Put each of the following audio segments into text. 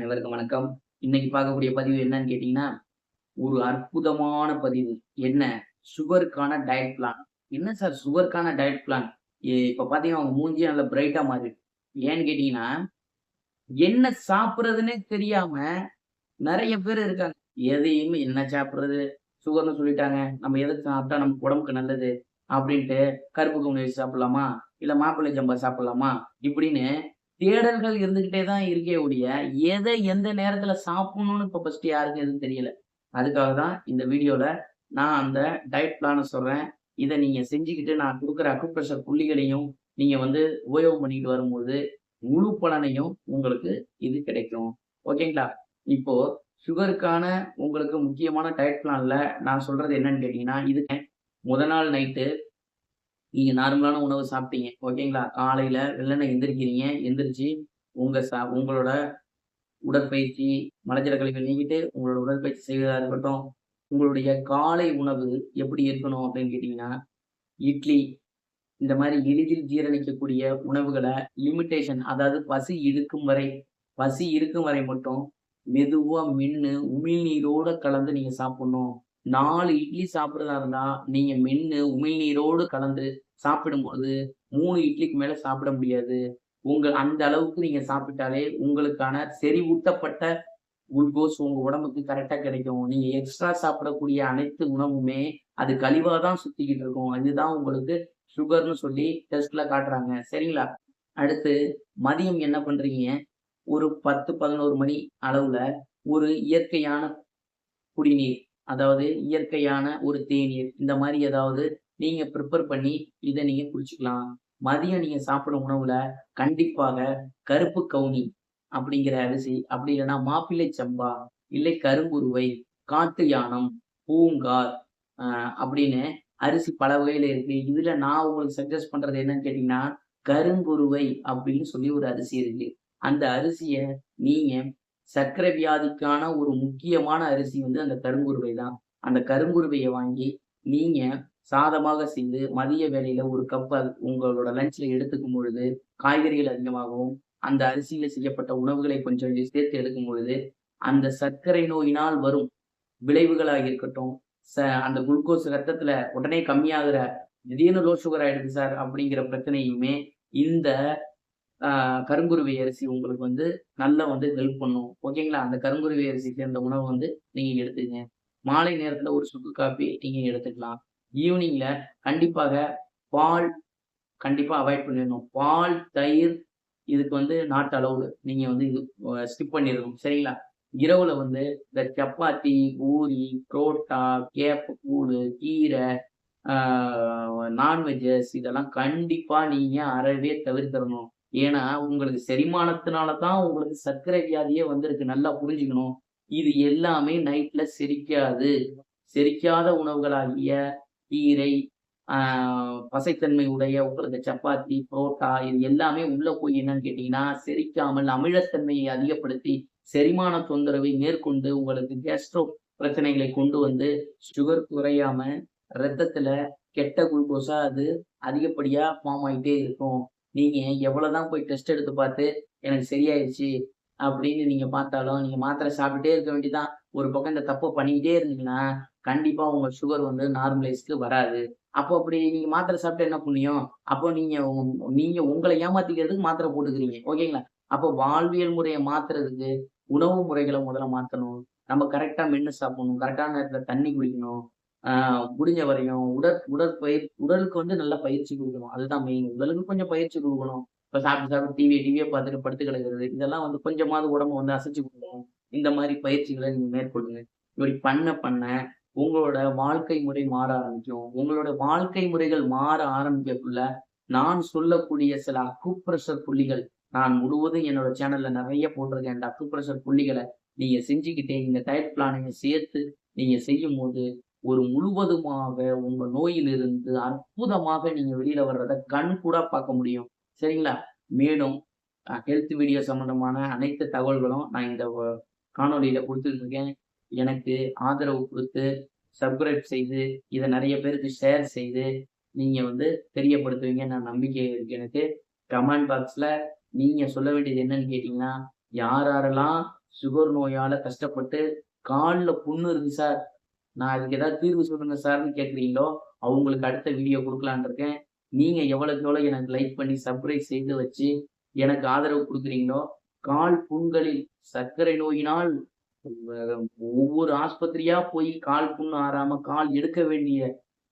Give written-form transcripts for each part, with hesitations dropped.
அனைவருக்கும் வணக்கம். இன்னைக்கு பார்க்கக்கூடிய பதிவு என்னன்னு கேட்டீங்கன்னா, ஒரு அற்புதமான பதிவு. என்ன? சுகருக்கான டயட் பிளான். என்ன சார் சுகருக்கான டயட் பிளான்? இப்ப பார்த்தீங்கன்னா, உங்க மூஞ்சியே நல்லா பிரைட்டா மாறிருக்கு. ஏன்னு கேட்டீங்கன்னா, என்ன சாப்பிடுறதுன்னே தெரியாம நெறைய பேர் இருக்காங்க. எதையுமே என்ன சாப்பிடுறது? சுகர்ன்னு சொல்லிட்டாங்க. நம்ம எத சாப்பிட்டா நமக்கு உடம்புக்கு நல்லது? அப்படின்ட்டு கருப்பு கவுனி அரிசி சாப்பிடலாமா? இல்ல மாப்பிள்ளை சம்பா சாப்பிடலாமா? இப்படின்னு தேடல்கள் இருந்துகிட்டே தான் இருக்கே ஒழிய, எத எந்த நேரத்தில சாப்பிடணும்னு இப்ப ஃபர்ஸ்ட்டு யாருக்கும் எதுவும் தெரியல. அதுக்காக தான் இந்த வீடியோல நான் அந்த டயட் பிளான சொல்றேன். இத நீங்க செஞ்சுக்கிட்டு நான் குடுக்குற அக்குப்ரெஷர் புள்ளிகளையும் நீங்க வந்து உபயோகம் பண்ணிட்டு வரும்போது, முழு பலனையும் உங்களுக்கு இது கிடைக்கும். ஓகேங்களா? இப்போ சுகருக்கான உங்களுக்கு முக்கியமான டயட் பிளான்ல நான் சொல்றது என்னன்னு கேட்டீங்கன்னா, இதுக்கு முத நாள் நைட்டு நீங்க நார்மலான உணவு சாப்பிட்டீங்க. ஓகேங்களா? காலையில வெள்ளன எந்திரிக்கிறீங்க. எந்திரிச்சு உங்களோட உடற்பயிற்சி, மலஜல கழிவுகள் நீக்கிட்டு உங்களோட உடற்பயிற்சி செய்வதா இருக்கட்டும், உங்களுடைய காலை உணவு எப்படி இருக்கணும் அப்படின்னு கேட்டீங்கன்னா, இட்லி இந்த மாரி எளிதில் ஜீரணிக்கக்கூடிய உணவுகள லிமிட்டேஷன் அதாவது பசி இருக்கும் வரை மட்டும் மெதுவா மென்னு உமிழ்நீரோட கலந்து நீங்க சாப்பிடணும். 4 இட்லி சாப்பிடுறதா இருந்தா, நீங்க மென்னு உமிழ்நீரோடு கலந்து சாப்பிடும்போது 3 இட்லிக்கு மேல சாப்பிட முடியாது. அந்த அளவுக்கு நீங்க சாப்பிட்டாலே உங்களுக்கான செறிவூட்டப்பட்ட குளுக்கோஸ் உங்க உடம்புக்கு கரெக்ட்டா கிடைக்கும். நீங்க எக்ஸ்ட்ரா சாப்பிடக்கூடிய அனைத்து உணவுமே அது கழிவா தான் சுத்திக்கிட்டு இருக்கும். இதுதான் உங்களுக்கு சுகர்ன்னு சொல்லி டெஸ்ட்ல காட்டுறாங்க. சரிங்களா? அடுத்து மதியம் என்ன பண்றீங்க? ஒரு 10, 11 மணி அளவுல ஒரு இயற்கையான குடிநீர், அதாவது இயற்கையான ஒரு தேநீர், இந்த மாரி ஏதாவது நீங்க ப்ரிப்பேர் பண்ணி இத நீங்க குடிச்சுக்கலாம். மதியம் நீங்க சாப்பிடும் உணவுல கண்டிப்பாக கருப்பு கவுனி அப்படிங்கிற அரிசி, அப்படி இல்லன்னா மாப்பிள்ளை சம்பா, இல்லை கருங்குருவை, காட்டு யானம், பூங்கார் அ அப்படின்னு அரிசி பல வகையில இருக்கு. இதுல நான் உங்களுக்கு சஜெஸ்ட் பண்றது என்னன்னு கேட்டீங்கன்னா, கருங்குருவை அப்படின்னு சொல்லி ஒரு அரிசி இருக்கு. அந்த அரிசிய நீங்க சர்க்கரை வியாதிக்கான ஒரு முக்கியமான அரிசி வந்து அந்த கருங்குருவை தான். அந்த கருங்குருவைய வாங்கி நீங்க சாதமாக செய்து மதிய வேளையில ஒரு கப் உங்களோட லஞ்ச்ல எடுத்துக்கும் பொழுது, காய்கறிகள் அதிகமாகவும், அந்த அரிசியில செய்யப்பட்ட உணவுகளை கொஞ்சம் சேர்த்து எடுக்கும் பொழுது, அந்த சர்க்கரை நோயினால் வரும் விளைவுகளா இருக்கட்டும், ச அந்த குளுக்கோஸ் ரத்தத்துல உடனே கம்மியாகுற, திடீர்னு லோ சுகர் ஆயிடுது சார் அப்படிங்கிற பிரச்சனையுமே இந்த ஆ கருங்குருவி அரிசி உங்களுக்கு வந்து நல்லா வந்து ஹெல்ப் பண்ணும். ஓகேங்களா? அந்த கருங்குருவி அரிசி சேர்ந்த உணவு வந்து நீங்க எடுத்துக்கங்க. மாலை நேரத்தில ஒரு சுக்கு காப்பி நீங்க எடுத்துக்கலாம். ஈவினிங்ல கண்டிப்பாக பால் கண்டிப்பா அவாய்ட் பண்ணிறணும். பால், தயிர் இதுக்கு வந்து நாட் அலோவ்டு. நீங்க வந்து இது ஸ்கிப் பண்ணிறணும். சரிங்களா? இரவுல வந்து இந்த சப்பாத்தி, பூரி, புரோட்டா, கேப்பக்கூழு, கீரை, ஆ நான்வெஜ்ஜஸ் இதெல்லாம் கண்டிப்பா நீங்க அறவே தவிர்த்திறணும். ஏன்னா, உங்களுக்கு செரிமானத்தினால தான் உங்களுக்கு சர்க்கரை வியாதியே வந்திருக்கு. நல்லா புரிஞ்சுக்கணும். இது எல்லாமே நைட்ல செரிக்காது. செரிக்காத உணவுகளாகிய கீரை, ஆ பசைத்தன்மை உடைய உங்களுக்கு சப்பாத்தி, புரோட்டா இது எல்லாமே உள்ள போய் என்னன்னு கேட்டீங்கன்னா, செரிக்காமல் அமிலத்தன்மையை அதிகப்படுத்தி, செரிமான தொந்தரவை மேற்கொண்டு உங்களுக்கு கேஸ்ட்ரோ பிரச்சனைகளை கொண்டு வந்து, சுகர் குறையாம ரத்தத்துல கெட்ட குளுக்கோஸா அது அதிகப்படியா ஃபார்ம் ஆயிட்டே இருக்கும். நீங்க எவ்வளோதான் போய் டெஸ்ட் எடுத்து பார்த்து, எனக்கு சரியாயிருச்சு அப்படின்னு நீங்க பார்த்தாலும், நீங்க மாத்திரை சாப்பிட்டுட்டே இருக்க வேண்டியதுதான். ஒரு பக்கம் இந்த தப்ப பண்ணிக்கிட்டே இருந்தீங்கன்னா, கண்டிப்பா உங்க சுகர் வந்து நார்மலைஸ்க்கு வராது. அப்போ அப்படி நீங்க மாத்திரை சாப்பிட்டா என்ன புண்ணியம்? அப்போ நீங்க உங்கள ஏமாத்திக்கிறதுக்கு மாத்திரை போட்டுக்கிறீங்க. ஓகேங்களா? அப்போ வாழ்வியல் முறைய மாத்துறதுக்கு, உணவு முறைகள முதல்ல மாத்தணும். நம்ம கரெக்ட்டா மென்னு சாப்பிடணும். கரெக்ட்டான நேரத்தில தண்ணி குடிக்கணும். ஆ முடிஞ்ச வரையும் உடலுக்கு வந்து நல்லா பயிற்சி குடுக்கணும். அதுதான் மெயின். உடலுக்கு கொஞ்சம் பயிற்சி குடுக்கணும். இப்ப சாப்பிட்டு சாப்பிட்டு டிவிய பார்த்துட்டு படுத்து கிடக்கிறது. இதெல்லாம் வந்து கொஞ்சமாவது உடம்ப வந்து அசைச்சு குடுக்கணும். இந்த மாரி பயிற்சிகள நீங்க மேற்கொள்ளுங்க. இப்படி பண்ண உங்களோட வாழ்க்கை முறை மாற ஆரம்பிக்கும். உங்களோட வாழ்க்கை முறைகள் மாற ஆரம்பிக்கக்குள்ள, நான் சொல்லக்கூடிய சில அக்குப்ரெஷர் புள்ளிகள், நான் முழுவதும் என்னோட சேனல்ல நெறைய போட்டிருக்கேன். இந்த அக்குப்ரெஷர் புள்ளிகள நீங்க செஞ்சுக்கிட்டே இந்த டயட் பிளானையும் சேர்த்து நீங்க செய்யும்போது, ஒரு முழுவதுமாக உங்க நோயிலிருந்து அற்புதமாக நீங்க வெளியில வர்றத கண்கூடா பார்க்க முடியும். சரிங்களா? மேலும் ஹெல்த் வீடியோ சம்மந்தமான அனைத்து தகவல்களும் நான் இந்த காணொளியில குடுத்துட்டு இருக்கேன். எனக்கு ஆதரவு குடுத்து, சப்ஸ்கிரைப் செய்து, இத நெறைய பேருக்கு ஷேர் செய்து, நீங்க வந்து தெரியப்படுத்துவீங்கன்னு நான் நம்பிக்கை இருக்கு எனக்கு. கமெண்ட் பாக்ஸ்ல நீங்க சொல்ல வேண்டியது என்னன்னு கேட்டீங்கன்னா, யார் யாரெல்லாம் சுகர் நோயால கஷ்டப்பட்டு கால்ல புண்ணு இருக்கு சார். நான் அதுக்கு ஏதாவது தீர்வு சொல்லுங்க சார்ன்னு கேட்கிறீங்களோ, அவங்களுக்கு அடுத்த வீடியோ குடுக்கலான்னு இருக்கேன். நீங்க எவ்வளவுக்கு எவ்வளோ எனக்கு லைக் பண்ணி சப்ஸ்கிரைப் செய்து வச்சு எனக்கு ஆதரவு குடுக்குறீங்களோ, கால் புண்களில் சர்க்கரை நோயினால் ஒவ்வொரு ஆஸ்பத்திரியா போய் கால் புண்ணு ஆறாம கால் எடுக்க வேண்டிய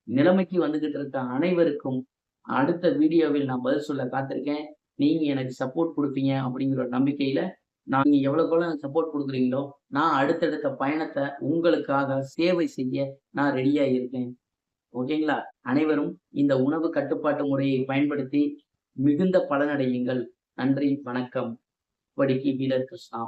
நிலைமைக்கு வந்துகிட்டு இருக்க அனைவருக்கும் அடுத்த வீடியோவில் நான் பதில் சொல்ல காத்திருக்கேன். நீங்க எனக்கு சப்போர்ட் குடுப்பீங்க அப்படிங்கிற ஒரு நம்பிக்கையில, நீங்க எவ்வளவுக்கு எவ்வளோ எனக்கு சப்போர்ட் குடுக்குறீங்களோ, நான் அடுத்தடுத்த பயணத்த உங்களுக்காக சேவை செய்ய நான் ரெடியா இருக்கேன். ஓகேங்களா? அனைவரும் இந்த உணவு கட்டுப்பாட்டு முறையை பயன்படுத்தி மிகுந்த பலனடையுங்கள். நன்றி, வணக்கம். இப்படிக்கு வீரர் கிருஷ்ணா.